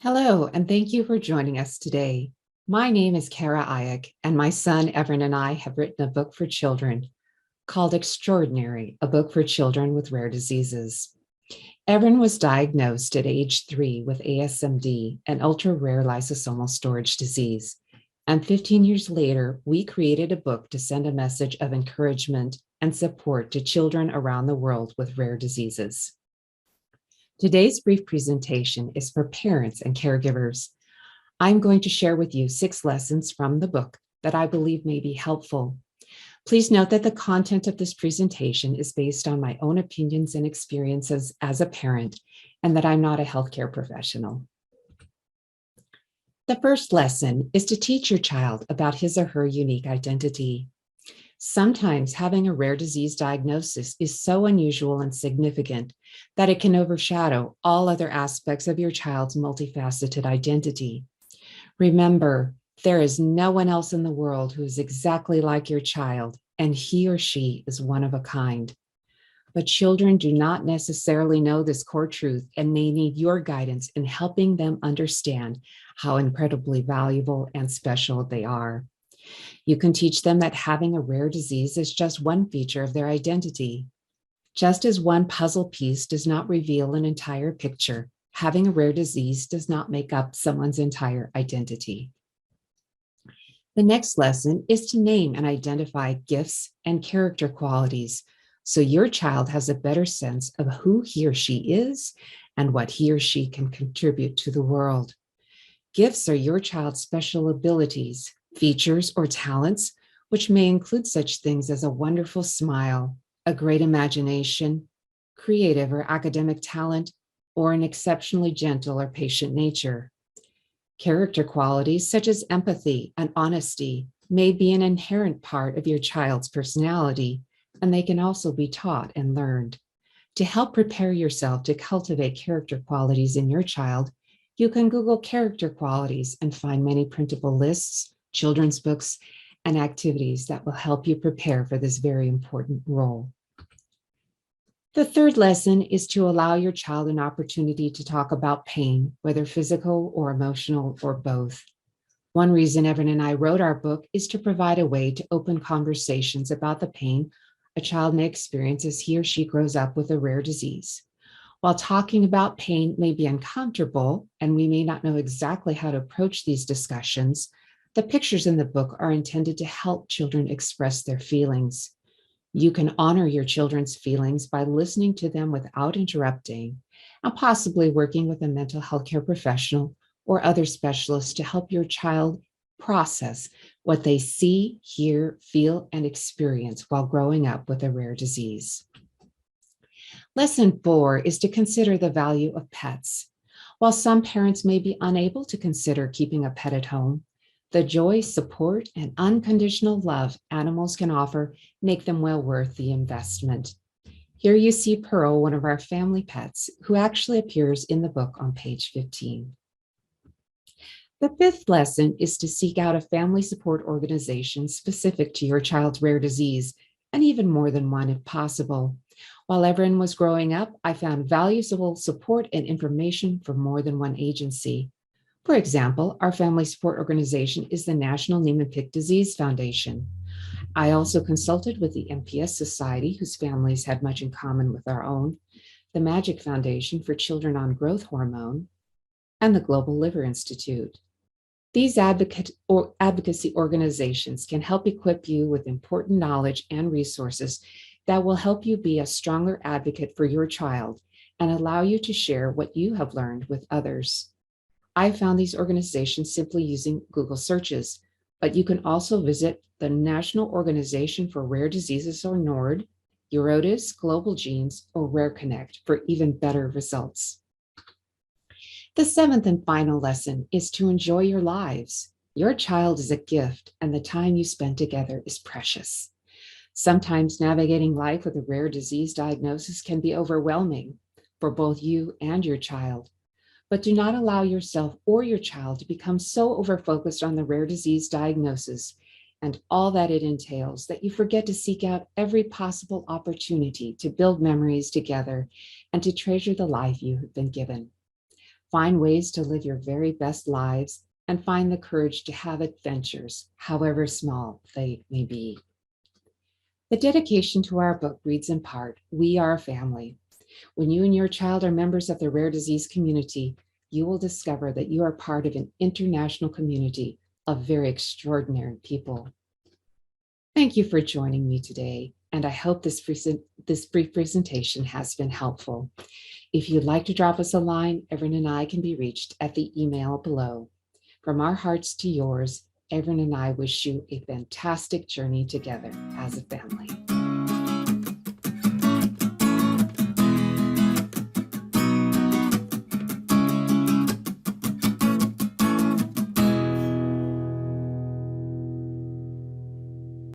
Hello, and thank you for joining us today. My name is Kara Ayek, and my son Evan and I have written a book for children called Extraordinary, a book for children with rare diseases. Evan was diagnosed at age 3 with ASMD, an ultra rare lysosomal storage disease. And 15 years later, we created a book to send a message of encouragement and support to children around the world with rare diseases. Today's brief presentation is for parents and caregivers. I'm going to share with you 6 lessons from the book that I believe may be helpful. Please note that the content of this presentation is based on my own opinions and experiences as a parent, and that I'm not a healthcare professional. The first lesson is to teach your child about his or her unique identity. Sometimes having a rare disease diagnosis is so unusual and significant that it can overshadow all other aspects of your child's multifaceted identity. Remember, there is no one else in the world who is exactly like your child, and he or she is one of a kind. But children do not necessarily know this core truth, and they need your guidance in helping them understand how incredibly valuable and special they are. You can teach them that having a rare disease is just one feature of their identity. Just as one puzzle piece does not reveal an entire picture, having a rare disease does not make up someone's entire identity. The next lesson is to name and identify gifts and character qualities so your child has a better sense of who he or she is and what he or she can contribute to the world. Gifts are your child's special abilities, features, or talents, which may include such things as a wonderful smile, a great imagination, creative or academic talent, or an exceptionally gentle or patient nature. Character qualities such as empathy and honesty may be an inherent part of your child's personality, and they can also be taught and learned. To help prepare yourself to cultivate character qualities in your child, you can Google character qualities and find many printable lists, children's books, and activities that will help you prepare for this very important role. The third lesson is to allow your child an opportunity to talk about pain, whether physical or emotional or both. One reason Evan and I wrote our book is to provide a way to open conversations about the pain a child may experience as he or she grows up with a rare disease. While talking about pain may be uncomfortable and we may not know exactly how to approach these discussions, the pictures in the book are intended to help children express their feelings. You can honor your children's feelings by listening to them without interrupting, and possibly working with a mental health care professional or other specialists to help your child process what they see, hear, feel, and experience while growing up with a rare disease. Lesson 4 is to consider the value of pets. While some parents may be unable to consider keeping a pet at home, the joy, support, and unconditional love animals can offer make them well worth the investment. Here you see Pearl, one of our family pets, who actually appears in the book on page 15. The fifth lesson is to seek out a family support organization specific to your child's rare disease, and even more than one if possible. While Evan was growing up, I found valuable support and information from more than one agency. For example, our family support organization is the National Niemann-Pick Disease Foundation. I also consulted with the MPS Society, whose families had much in common with our own, the Magic Foundation for Children on Growth Hormone, and the Global Liver Institute. These advocacy organizations can help equip you with important knowledge and resources that will help you be a stronger advocate for your child and allow you to share what you have learned with others. I found these organizations simply using Google searches, but you can also visit the National Organization for Rare Diseases, or NORD, Eurotas, Global Genes, or Rare Connect for even better results. The seventh and final lesson is to enjoy your lives. Your child is a gift, and the time you spend together is precious. Sometimes navigating life with a rare disease diagnosis can be overwhelming for both you and your child. But do not allow yourself or your child to become so overfocused on the rare disease diagnosis and all that it entails that you forget to seek out every possible opportunity to build memories together and to treasure the life you have been given. Find ways to live your very best lives and find the courage to have adventures, however small they may be. The dedication to our book reads in part, "We are a family." When you and your child are members of the rare disease community, you will discover that you are part of an international community of very extraordinary people. Thank you for joining me today, and I hope this brief presentation has been helpful. If you'd like to drop us a line, Erin and I can be reached at the email below. From our hearts to yours, Erin and I wish you a fantastic journey together as a family.